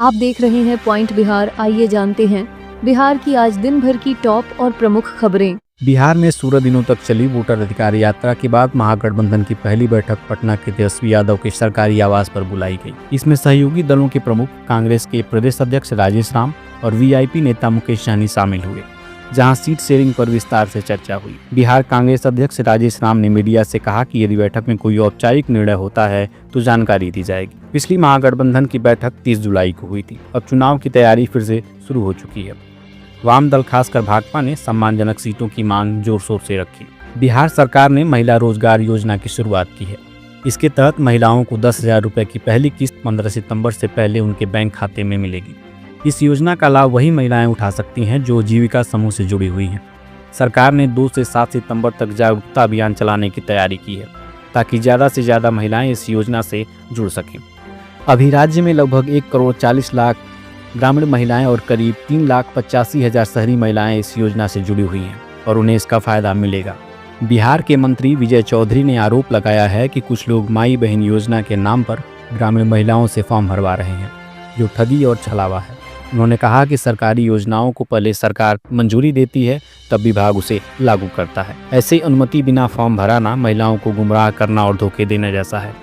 आप देख रहे हैं पॉइंट बिहार। आइए जानते हैं बिहार की आज दिन भर की टॉप और प्रमुख खबरें। बिहार में 16 दिनों तक चली वोटर अधिकार यात्रा के बाद महागठबंधन की पहली बैठक पटना के तेजस्वी यादव के सरकारी आवास पर बुलाई गई। इसमें सहयोगी दलों के प्रमुख कांग्रेस के प्रदेश अध्यक्ष राजेश राम और वीआईपी नेता मुकेश सहनी शामिल हुए, जहां सीट शेयरिंग पर विस्तार से चर्चा हुई। बिहार कांग्रेस अध्यक्ष राजेश राम ने मीडिया से कहा कि यदि बैठक में कोई औपचारिक निर्णय होता है तो जानकारी दी जाएगी। पिछली महागठबंधन की बैठक 30 जुलाई को हुई थी। अब चुनाव की तैयारी फिर से शुरू हो चुकी है। वाम दल खासकर भाजपा ने सम्मानजनक सीटों की मांग जोर शोर से रखी। बिहार सरकार ने महिला रोजगार योजना की शुरुआत की है। इसके तहत महिलाओं को 10,000 रुपए की पहली किस्त 15 सितंबर से पहले उनके बैंक खाते में मिलेगी। इस योजना का लाभ वही महिलाएं उठा सकती हैं जो जीविका समूह से जुड़ी हुई हैं। सरकार ने 2 से 7 सितंबर तक जागरूकता अभियान चलाने की तैयारी की है ताकि ज़्यादा से ज़्यादा महिलाएं इस योजना से जुड़ सकें। अभी राज्य में लगभग 1 करोड़ 40 लाख ग्रामीण महिलाएं और करीब 3,85,000 शहरी महिलाएं इस योजना से जुड़ी हुई हैं और उन्हें इसका फायदा मिलेगा। बिहार के मंत्री विजय चौधरी ने आरोप लगाया है कि कुछ लोग माई बहन योजना के नाम पर ग्रामीण महिलाओं से फॉर्म भरवा रहे हैं, जो ठगी और छलावा है। उन्होंने कहा कि सरकारी योजनाओं को पहले सरकार मंजूरी देती है, तब विभाग उसे लागू करता है। ऐसे अनुमति बिना फॉर्म भराना महिलाओं को गुमराह करना और धोखे देने जैसा है।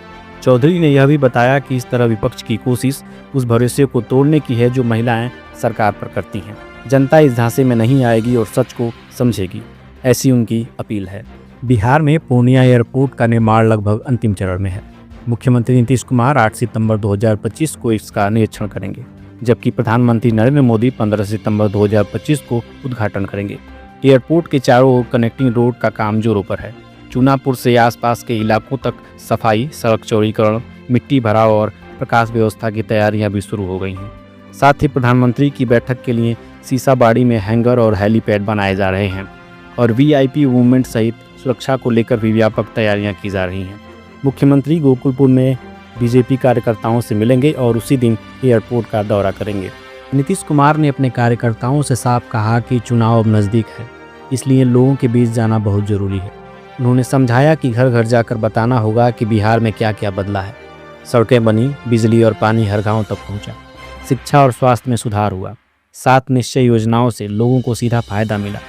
चौधरी ने यह भी बताया कि इस तरह विपक्ष की कोशिश उस भरोसे को तोड़ने की है जो महिलाएं सरकार पर करती हैं। जनता इस झांसे में नहीं आएगी और सच को समझेगी, ऐसी उनकी अपील है। बिहार में पूर्णिया एयरपोर्ट का निर्माण लगभग अंतिम चरण में है। मुख्यमंत्री नीतीश कुमार 8 सितंबर 2025 को इसका निरीक्षण करेंगे, जबकि प्रधानमंत्री नरेंद्र मोदी 15 सितंबर 2025 को उद्घाटन करेंगे। एयरपोर्ट के चारों ओर कनेक्टिंग रोड का काम जोरों पर है। चूनापुर से आसपास के इलाकों तक सफाई, सड़क चौड़ीकरण, मिट्टी भराव और प्रकाश व्यवस्था की तैयारियां भी शुरू हो गई हैं। साथ ही प्रधानमंत्री की बैठक के लिए सीसाबाड़ी में हैंगर और हेलीपैड बनाए जा रहे हैं और वीआईपी मूवमेंट सहित सुरक्षा को लेकर भी व्यापक तैयारियां की जा रही हैं। मुख्यमंत्री गोकुलपुर में बीजेपी कार्यकर्ताओं से मिलेंगे और उसी दिन एयरपोर्ट का दौरा करेंगे। नीतीश कुमार ने अपने कार्यकर्ताओं से साफ कहा कि चुनाव अब नज़दीक है, इसलिए लोगों के बीच जाना बहुत ज़रूरी है। उन्होंने समझाया कि घर घर जाकर बताना होगा कि बिहार में क्या क्या बदला है। सड़कें बनी, बिजली और पानी हर गांव तक पहुंचा, शिक्षा और स्वास्थ्य में सुधार हुआ। 7 निश्चय योजनाओं से लोगों को सीधा फायदा मिला।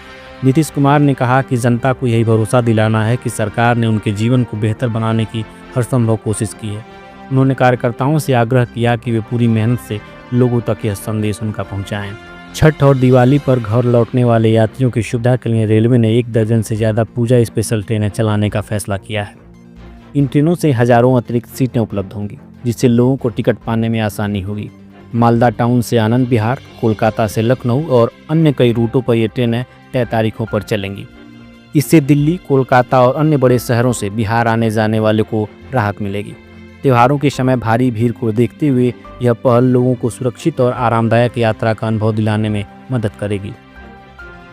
नीतीश कुमार ने कहा कि जनता को यही भरोसा दिलाना है कि सरकार ने उनके जीवन को बेहतर बनाने की हर संभव कोशिश की है। उन्होंने कार्यकर्ताओं से आग्रह किया कि वे पूरी मेहनत से लोगों तक यह संदेश उनका पहुंचाएं। छठ और दिवाली पर घर लौटने वाले यात्रियों की सुविधा के लिए रेलवे ने 1 दर्जन से ज़्यादा पूजा स्पेशल ट्रेनें चलाने का फैसला किया है। इन ट्रेनों से हज़ारों अतिरिक्त सीटें उपलब्ध होंगी, जिससे लोगों को टिकट पाने में आसानी होगी। मालदा टाउन से आनंद विहार, कोलकाता से लखनऊ और अन्य कई रूटों पर ये ट्रेनें तय तारीखों पर चलेंगी। इससे दिल्ली, कोलकाता और अन्य बड़े शहरों से बिहार आने जाने वाले को राहत मिलेगी। त्योहारों के समय भारी भीड़ को देखते हुए यह पहल लोगों को सुरक्षित और आरामदायक यात्रा का अनुभव दिलाने में मदद करेगी।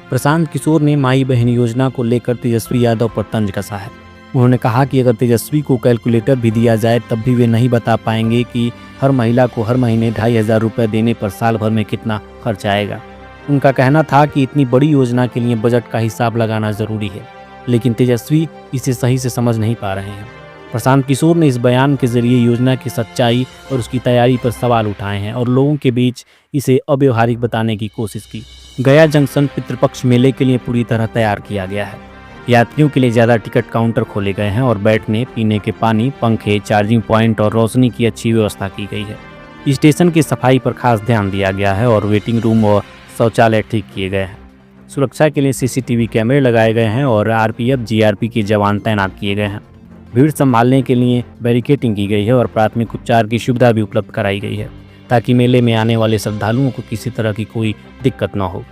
प्रशांत किशोर ने माई बहन योजना को लेकर तेजस्वी यादव पर तंज कसा है। उन्होंने कहा कि अगर तेजस्वी को कैलकुलेटर भी दिया जाए तब भी वे नहीं बता पाएंगे कि हर महिला को हर महीने 2,500 रुपये देने पर साल भर में कितना खर्च आएगा। उनका कहना था कि इतनी बड़ी योजना के लिए बजट का हिसाब लगाना ज़रूरी है, लेकिन तेजस्वी इसे सही से समझ नहीं पा रहे हैं। प्रशांत किशोर ने इस बयान के जरिए योजना की सच्चाई और उसकी तैयारी पर सवाल उठाए हैं और लोगों के बीच इसे अव्यवहारिक बताने की कोशिश की। गया जंक्शन पितृपक्ष मेले के लिए पूरी तरह तैयार किया गया है। यात्रियों के लिए ज़्यादा टिकट काउंटर खोले गए हैं और बैठने, पीने के पानी, पंखे, चार्जिंग पॉइंट और रोशनी की अच्छी व्यवस्था की गई है। स्टेशन की सफाई पर खास ध्यान दिया गया है और वेटिंग रूम और शौचालय ठीक किए गए हैं। सुरक्षा के लिए सीसीटीवी कैमरे लगाए गए हैं और आरपीएफ, जीआरपी के जवान तैनात किए गए हैं। भीड़ संभालने के लिए बैरिकेडिंग की गई है और प्राथमिक उपचार की सुविधा भी उपलब्ध कराई गई है ताकि मेले में आने वाले श्रद्धालुओं को किसी तरह की कोई दिक्कत न हो।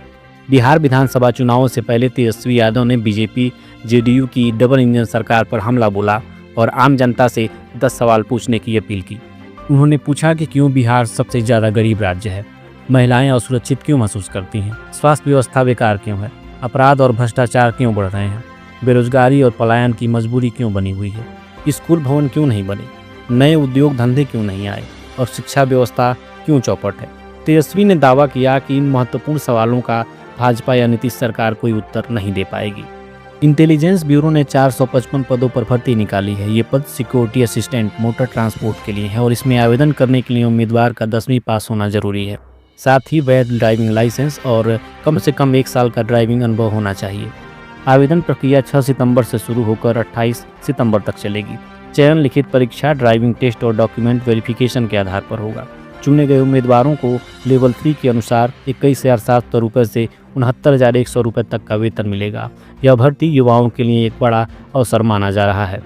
बिहार विधानसभा चुनावों से पहले तेजस्वी यादव ने बीजेपी जेडीयू की डबल इंजन सरकार पर हमला बोला और आम जनता से 10 सवाल पूछने की अपील की। उन्होंने पूछा कि क्यों बिहार सबसे ज़्यादा गरीब राज्य है, महिलाएं असुरक्षित क्यों महसूस करती हैं, स्वास्थ्य व्यवस्था बेकार क्यों है, अपराध और भ्रष्टाचार क्यों बढ़ रहे हैं, बेरोजगारी और पलायन की मजबूरी क्यों बनी हुई है, स्कूल भवन क्यों नहीं बने, नए उद्योग धंधे क्यों नहीं आए और शिक्षा व्यवस्था क्यों चौपट है। तेजस्वी ने दावा किया कि इन महत्वपूर्ण सवालों का भाजपा या नीतीश सरकार कोई उत्तर नहीं दे पाएगी। इंटेलिजेंस ब्यूरो ने 455 पदों पर भर्ती निकाली है। ये पद सिक्योरिटी असिस्टेंट मोटर ट्रांसपोर्ट के लिए है और इसमें आवेदन करने के लिए उम्मीदवार का 10वीं पास होना जरूरी है। साथ ही वैध ड्राइविंग लाइसेंस और कम से कम 1 साल का ड्राइविंग अनुभव होना चाहिए। आवेदन प्रक्रिया 6 सितंबर से शुरू होकर 28 सितंबर तक चलेगी। चयन लिखित परीक्षा, ड्राइविंग टेस्ट और डॉक्यूमेंट वेरिफिकेशन के आधार पर होगा। चुने गए उम्मीदवारों को लेवल 3 के अनुसार 21,700 रुपये से 69,100 रुपये तक का वेतन मिलेगा। यह भर्ती युवाओं के लिए एक बड़ा अवसर माना जा रहा है।